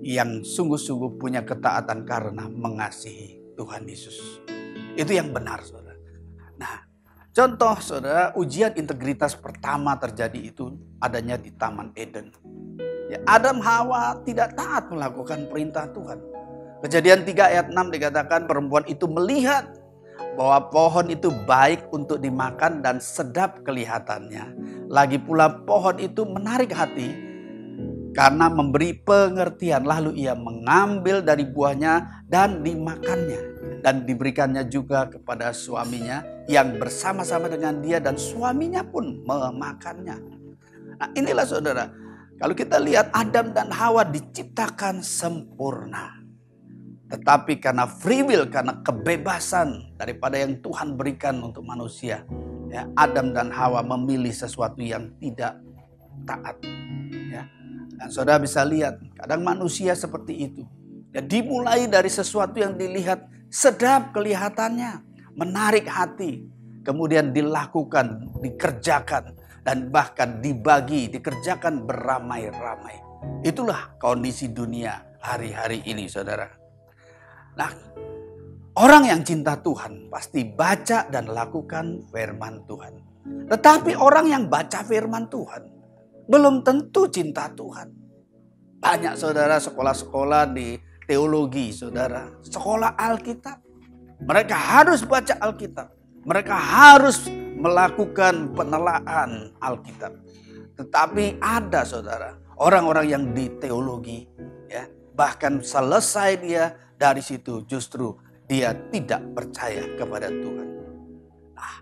yang sungguh-sungguh punya ketaatan karena mengasihi Tuhan Yesus. Itu yang benar, saudara. Nah, contoh, saudara, ujian integritas pertama terjadi itu adanya di Taman Eden. Ya, Adam Hawa tidak taat melakukan perintah Tuhan. Kejadian 3 ayat 6 dikatakan perempuan itu melihat bahwa pohon itu baik untuk dimakan dan sedap kelihatannya. Lagi pula pohon itu menarik hati karena memberi pengertian. Lalu ia mengambil dari buahnya dan dimakannya. Dan diberikannya juga kepada suaminya yang bersama-sama dengan dia, dan suaminya pun memakannya. Nah inilah saudara, kalau kita lihat Adam dan Hawa diciptakan sempurna. Tetapi karena free will, karena kebebasan daripada yang Tuhan berikan untuk manusia, ya, Adam dan Hawa memilih sesuatu yang tidak taat. Ya. Dan saudara bisa lihat, kadang manusia seperti itu. Ya, dimulai dari sesuatu yang dilihat sedap kelihatannya, menarik hati, kemudian dilakukan, dikerjakan, dan bahkan dibagi, dikerjakan beramai-ramai. Itulah kondisi dunia hari-hari ini, saudara. Nah, orang yang cinta Tuhan pasti baca dan lakukan firman Tuhan. Tetapi orang yang baca firman Tuhan belum tentu cinta Tuhan. Banyak saudara sekolah-sekolah di teologi, saudara, sekolah Alkitab. Mereka harus baca Alkitab. Mereka harus melakukan penelaahan Alkitab. Tetapi ada saudara, orang-orang yang di teologi, ya, bahkan selesai dia dari situ justru dia tidak percaya kepada Tuhan. Nah,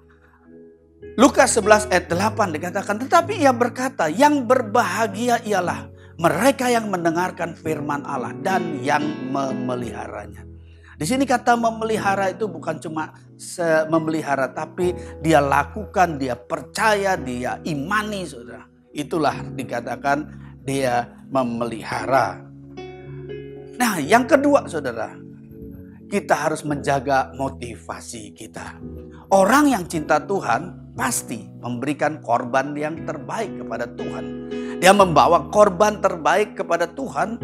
Lukas 11 ayat 8 dikatakan, tetapi ia berkata, yang berbahagia ialah mereka yang mendengarkan firman Allah dan yang memeliharanya. Di sini kata memelihara itu bukan cuma memelihara, tapi dia lakukan, dia percaya, dia imani, saudara. Itulah dikatakan dia memelihara. Nah, yang kedua, saudara, kita harus menjaga motivasi kita. Orang yang cinta Tuhan pasti memberikan korban yang terbaik kepada Tuhan. Dia membawa korban terbaik kepada Tuhan,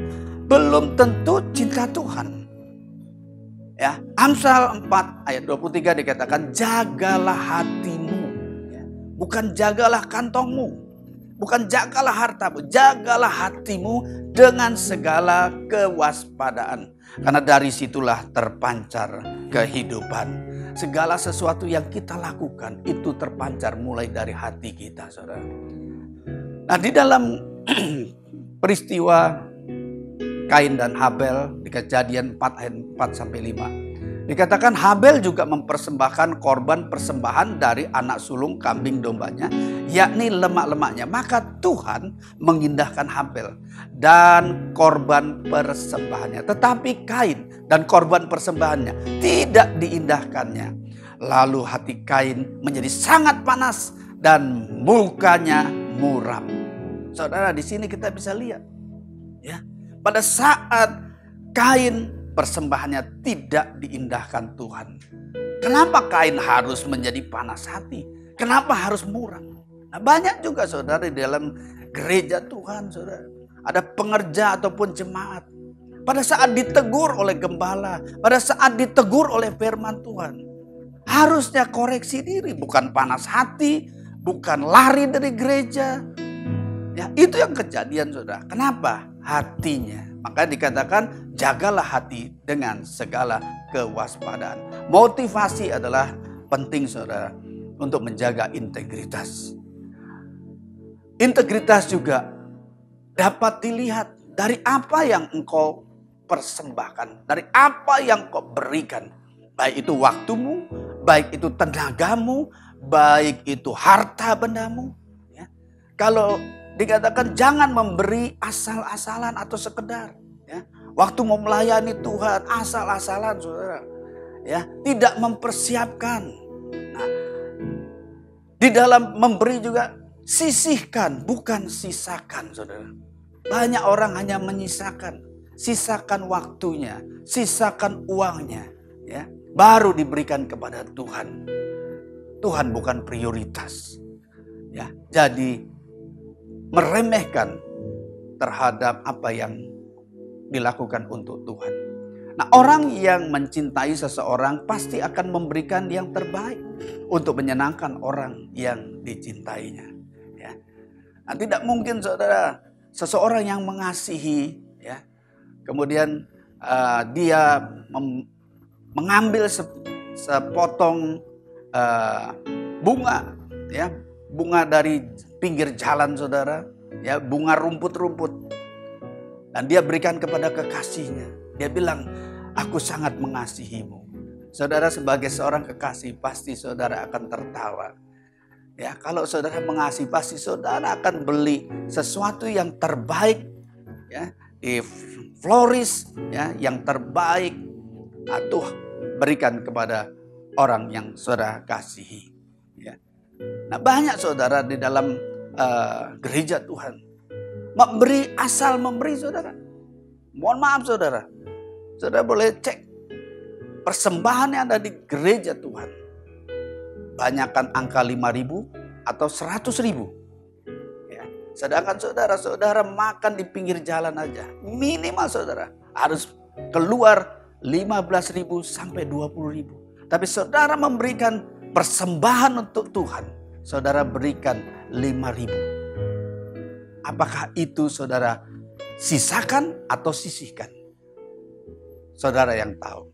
belum tentu cinta Tuhan. Ya, Amsal 4 ayat 23 dikatakan, jagalah hatimu, ya, bukan jagalah kantongmu, bukan jagalah hartamu, jagalah hatimu dengan segala kewaspadaan. Karena dari situlah terpancar kehidupan. Segala sesuatu yang kita lakukan itu terpancar mulai dari hati kita, saudara. Nah, di dalam peristiwa Kain dan Habel di Kejadian 4 ayat 4-5 dikatakan Habel juga mempersembahkan korban persembahan dari anak sulung kambing dombanya, yakni lemak-lemaknya. Maka Tuhan mengindahkan Habel dan korban persembahannya, tetapi Kain dan korban persembahannya tidak diindahkannya. Lalu hati Kain menjadi sangat panas dan mukanya muram. Saudara, di sini kita bisa lihat, ya, pada saat Kain persembahannya tidak diindahkan Tuhan. Kenapa Kain harus menjadi panas hati? Kenapa harus muram? Nah, banyak juga saudara di dalam gereja Tuhan, saudara, ada pengerja ataupun jemaat. Pada saat ditegur oleh gembala, pada saat ditegur oleh firman Tuhan, harusnya koreksi diri, bukan panas hati, bukan lari dari gereja. Ya, itu yang kejadian, saudara. Kenapa? Hatinya. Maka dikatakan jagalah hati dengan segala kewaspadaan. Motivasi adalah penting, saudara, untuk menjaga integritas. Integritas juga dapat dilihat dari apa yang engkau persembahkan, dari apa yang kau berikan. Baik itu waktumu, baik itu tenagamu, baik itu harta bendamu. Ya. Kalau dikatakan jangan memberi asal-asalan atau sekedar. Ya. Waktu mau melayani Tuhan asal-asalan, saudara. Ya, tidak mempersiapkan. Nah, di dalam memberi juga sisihkan, bukan sisakan, saudara. Banyak orang hanya menyisakan, sisakan waktunya, sisakan uangnya, ya, baru diberikan kepada Tuhan. Tuhan bukan prioritas. Ya, jadi meremehkan terhadap apa yang dilakukan untuk Tuhan. Nah, orang yang mencintai seseorang pasti akan memberikan yang terbaik untuk menyenangkan orang yang dicintainya. Ya. Nah, tidak mungkin, saudara, seseorang yang mengasihi, ya, kemudian dia mengambil sepotong bunga, ya, bunga dari pinggir jalan saudara, ya, bunga rumput-rumput. Dan dia berikan kepada kekasihnya. Dia bilang, aku sangat mengasihimu. Saudara sebagai seorang kekasih pasti saudara akan tertawa. Ya, kalau saudara mengasihi pasti saudara akan beli sesuatu yang terbaik, ya, di florist, ya, yang terbaik, atau berikan kepada orang yang saudara kasihi. Ya. Nah, banyak saudara di dalam gereja Tuhan memberi asal memberi saudara. Mohon maaf saudara, saudara boleh cek persembahan yang ada di gereja Tuhan. Banyakkan angka 5.000 atau 100.000. Ya. Sedangkan saudara-saudara makan di pinggir jalan aja. Minimal saudara harus keluar 15.000 sampai 20.000. Tapi saudara memberikan persembahan untuk Tuhan. Saudara berikan 5.000. Apakah itu saudara sisakan atau sisihkan? Saudara yang tahu.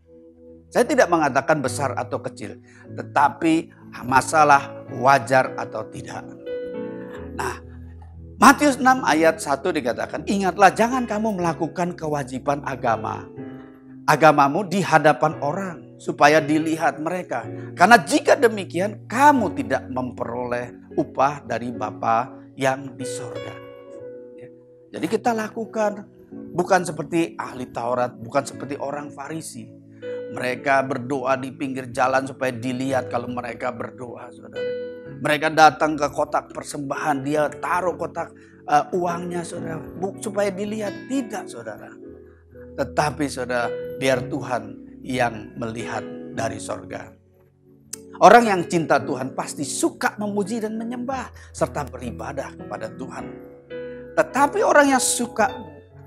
Saya tidak mengatakan besar atau kecil, tetapi masalah wajar atau tidak. Nah, Matius 6 ayat 1 dikatakan, ingatlah jangan kamu melakukan kewajiban agamamu di hadapan orang, supaya dilihat mereka. Karena jika demikian, kamu tidak memperoleh upah dari Bapa yang di sorga. Jadi kita lakukan bukan seperti ahli Taurat, bukan seperti orang Farisi. Mereka berdoa di pinggir jalan supaya dilihat kalau mereka berdoa, saudara. Mereka datang ke kotak persembahan, dia taruh kotak uangnya, saudara, supaya dilihat. Tidak, saudara. Tetapi saudara, biar Tuhan yang melihat dari sorga. Orang yang cinta Tuhan pasti suka memuji dan menyembah serta beribadah kepada Tuhan. Tetapi orang yang suka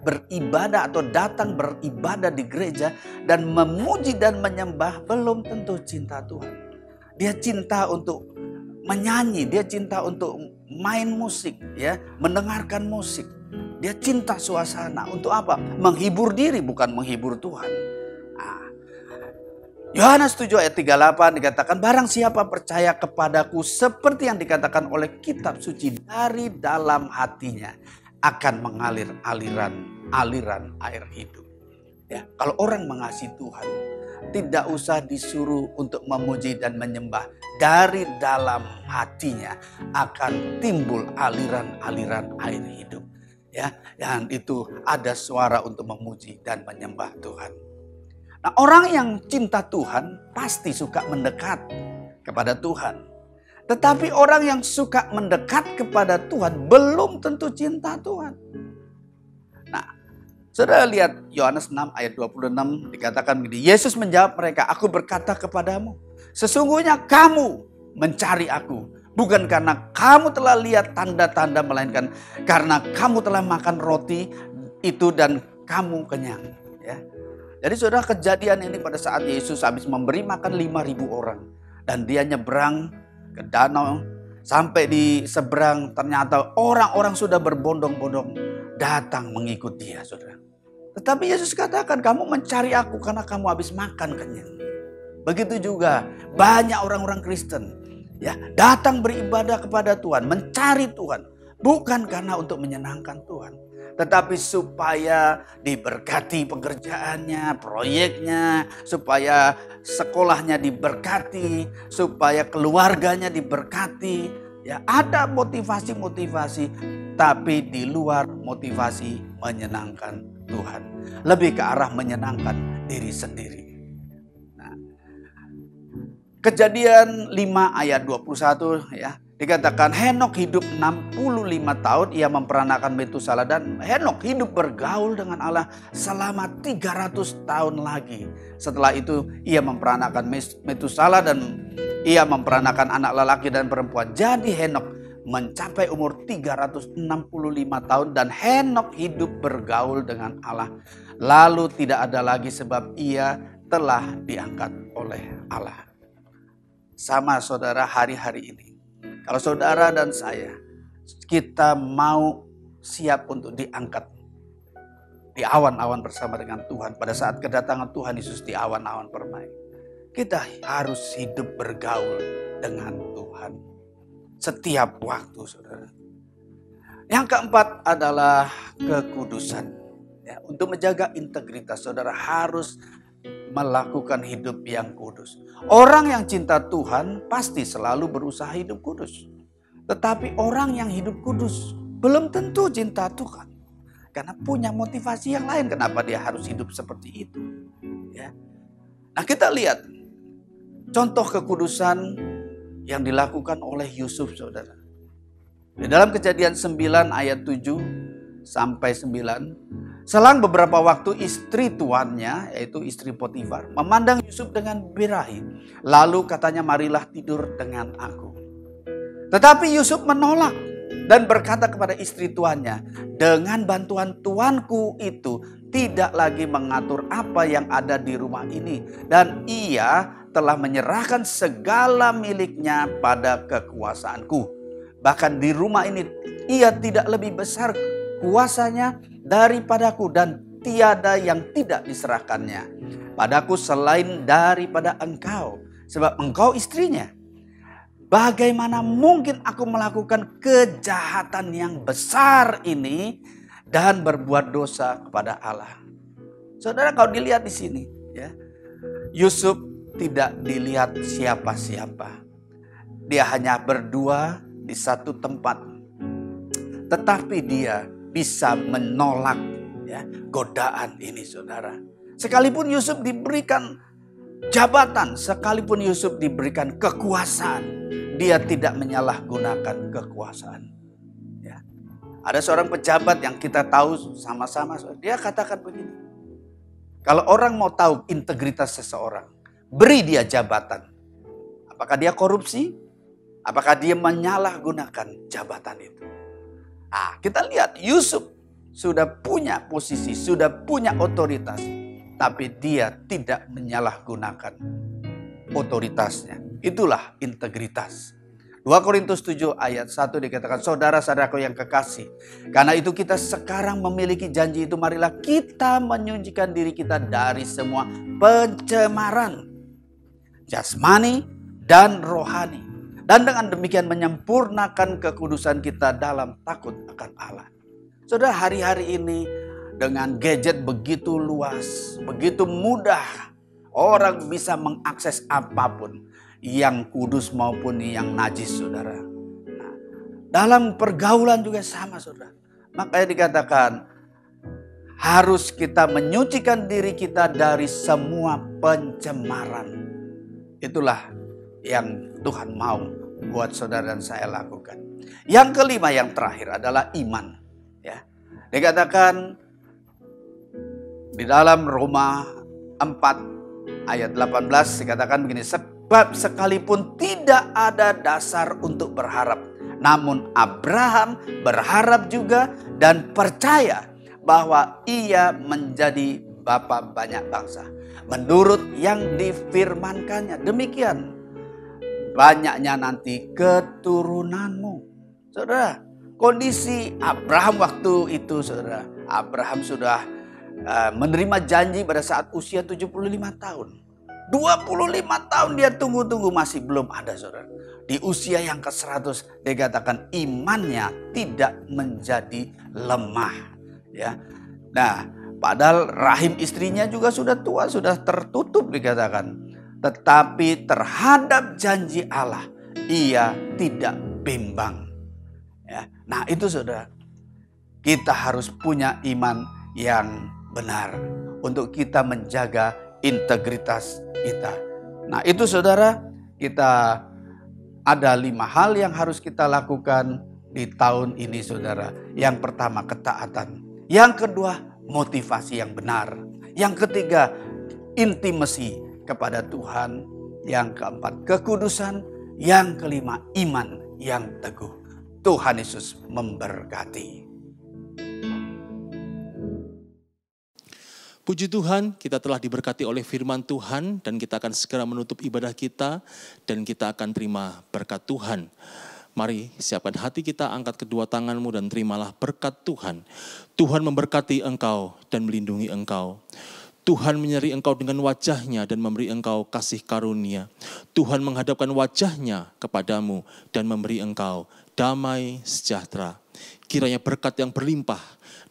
beribadah atau datang beribadah di gereja dan memuji dan menyembah belum tentu cinta Tuhan. Dia cinta untuk menyanyi, dia cinta untuk main musik, ya, mendengarkan musik. Dia cinta suasana. Untuk apa? Menghibur diri, bukan menghibur Tuhan. Yohanes 7 ayat 38 dikatakan, barang siapa percaya kepadaku seperti yang dikatakan oleh kitab suci, dari dalam hatinya akan mengalir aliran air hidup. Ya, kalau orang mengasihi Tuhan, tidak usah disuruh untuk memuji dan menyembah. Dari dalam hatinya akan timbul aliran-aliran air hidup. Ya, yang itu ada suara untuk memuji dan menyembah Tuhan. Nah, orang yang cinta Tuhan pasti suka mendekat kepada Tuhan. Tetapi orang yang suka mendekat kepada Tuhan belum tentu cinta Tuhan. Nah, saudara lihat Yohanes 6 ayat 26 dikatakan begini. Yesus menjawab mereka, aku berkata kepadamu, sesungguhnya kamu mencari aku. Bukan karena kamu telah lihat tanda-tanda, melainkan karena kamu telah makan roti itu dan kamu kenyang. Ya. Jadi saudara, kejadian ini pada saat Yesus habis memberi makan 5.000 orang. Dan dia nyebrang ke danau, sampai di seberang ternyata orang-orang sudah berbondong-bondong datang mengikut dia, saudara. Tetapi Yesus katakan, kamu mencari aku karena kamu habis makan kenyang. Begitu juga banyak orang-orang Kristen, ya, datang beribadah kepada Tuhan, mencari Tuhan, bukan karena untuk menyenangkan Tuhan, tetapi supaya diberkati pekerjaannya, proyeknya, supaya sekolahnya diberkati, supaya keluarganya diberkati. Ya, ada motivasi-motivasi, tapi di luar motivasi menyenangkan Tuhan. Lebih ke arah menyenangkan diri sendiri. Nah, Kejadian 5 ayat 21 ya. Dikatakan Henok hidup 65 tahun, ia memperanakan Metusala, dan Henok hidup bergaul dengan Allah selama 300 tahun lagi. Setelah itu ia memperanakan Metusala dan ia memperanakan anak lelaki dan perempuan. Jadi Henok mencapai umur 365 tahun dan Henok hidup bergaul dengan Allah. Lalu tidak ada lagi sebab ia telah diangkat oleh Allah. Sama saudara hari-hari ini. Kalau saudara dan saya, kita mau siap untuk diangkat di awan-awan bersama dengan Tuhan pada saat kedatangan Tuhan Yesus di awan-awan permai. kita harus hidup bergaul dengan Tuhan setiap waktu, saudara. Yang keempat adalah kekudusan. Ya, untuk menjaga integritas, saudara harus melakukan hidup yang kudus. Orang yang cinta Tuhan pasti selalu berusaha hidup kudus. Tetapi orang yang hidup kudus belum tentu cinta Tuhan. Karena punya motivasi yang lain kenapa dia harus hidup seperti itu. Ya. Nah, kita lihat contoh kekudusan yang dilakukan oleh Yusuf, saudara. Di dalam Kejadian 9 ayat 7 sampai 9. Selang beberapa waktu istri tuannya, yaitu istri Potifar, memandang Yusuf dengan birahi. Lalu katanya, marilah tidur dengan aku. Tetapi Yusuf menolak dan berkata kepada istri tuannya, dengan bantuan tuanku itu tidak lagi mengatur apa yang ada di rumah ini. Dan ia telah menyerahkan segala miliknya pada kekuasaanku. Bahkan di rumah ini ia tidak lebih besar kuasanya daripadaku, dan tiada yang tidak diserahkannya padaku selain daripada engkau, sebab engkau istrinya. Bagaimana mungkin aku melakukan kejahatan yang besar ini dan berbuat dosa kepada Allah? Saudara, kalau dilihat di sini, ya, Yusuf tidak dilihat siapa-siapa. Dia hanya berdua di satu tempat, tetapi dia bisa menolak, ya, godaan ini, saudara. Sekalipun Yusuf diberikan jabatan, sekalipun Yusuf diberikan kekuasaan, dia tidak menyalahgunakan kekuasaan. Ya. Ada seorang pejabat yang kita tahu sama-sama, dia katakan begini. Kalau orang mau tahu integritas seseorang, beri dia jabatan. Apakah dia korupsi? Apakah dia menyalahgunakan jabatan itu? Nah, kita lihat Yusuf sudah punya posisi, sudah punya otoritas. Tapi dia tidak menyalahgunakan otoritasnya. Itulah integritas. 2 Korintus 7 ayat 1 dikatakan, saudara-saudaraku yang kekasih, karena itu kita sekarang memiliki janji itu, marilah kita menyucikan diri kita dari semua pencemaran jasmani dan rohani. Dan dengan demikian menyempurnakan kekudusan kita dalam takut akan Allah. Saudara, hari-hari ini dengan gadget begitu luas, begitu mudah, orang bisa mengakses apapun, yang kudus maupun yang najis, saudara. Nah, dalam pergaulan juga sama, saudara. Makanya dikatakan harus kita menyucikan diri kita dari semua pencemaran. Itulah yang Tuhan mau buat saudara dan saya lakukan. Yang kelima, yang terakhir adalah iman. Ya, dikatakan di dalam Roma 4 ayat 18 dikatakan begini, sebab sekalipun tidak ada dasar untuk berharap, namun Abraham berharap juga dan percaya bahwa ia menjadi bapa banyak bangsa, menurut yang difirmankannya, demikian banyaknya nanti keturunanmu. Saudara, kondisi Abraham waktu itu, saudara, Abraham sudah menerima janji pada saat usia 75 tahun. 25 tahun dia tunggu-tunggu masih belum ada, saudara. Di usia yang ke-100 dikatakan imannya tidak menjadi lemah. Ya, nah, padahal rahim istrinya juga sudah tua, sudah tertutup dikatakan. Tetapi terhadap janji Allah ia tidak bimbang. Ya, nah itu, saudara, kita harus punya iman yang benar untuk kita menjaga integritas kita. Nah itu, saudara, kita ada 5 hal yang harus kita lakukan di tahun ini, saudara. Yang pertama, ketaatan. Yang kedua, motivasi yang benar. Yang ketiga, intimasi kepada Tuhan. Yang keempat, kekudusan. Yang kelima, iman yang teguh. Tuhan Yesus memberkati. Puji Tuhan, kita telah diberkati oleh firman Tuhan dan kita akan segera menutup ibadah kita dan kita akan terima berkat Tuhan. Mari siapkan hati kita, angkat kedua tanganmu dan terimalah berkat Tuhan. Tuhan memberkati engkau dan melindungi engkau. Tuhan menyeri engkau dengan wajahnya dan memberi engkau kasih karunia. Tuhan menghadapkan wajahnya kepadamu dan memberi engkau damai sejahtera. Kiranya berkat yang berlimpah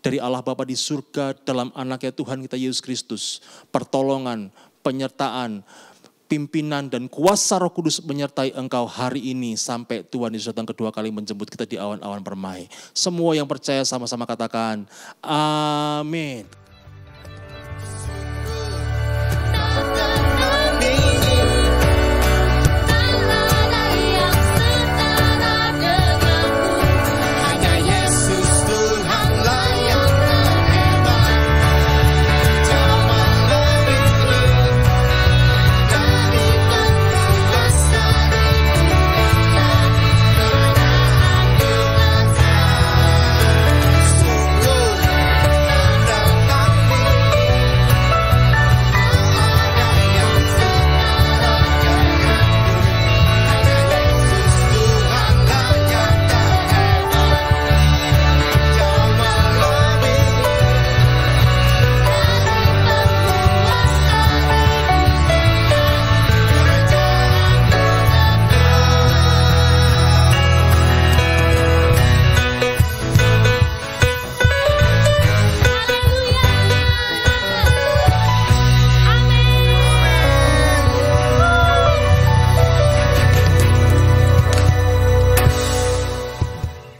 dari Allah Bapa di surga dalam anaknya Tuhan kita Yesus Kristus, pertolongan, penyertaan, pimpinan dan kuasa Roh Kudus menyertai engkau hari ini sampai Tuhan Yesus datang kedua kali menjemput kita di awan-awan permai. Semua yang percaya sama-sama katakan amin.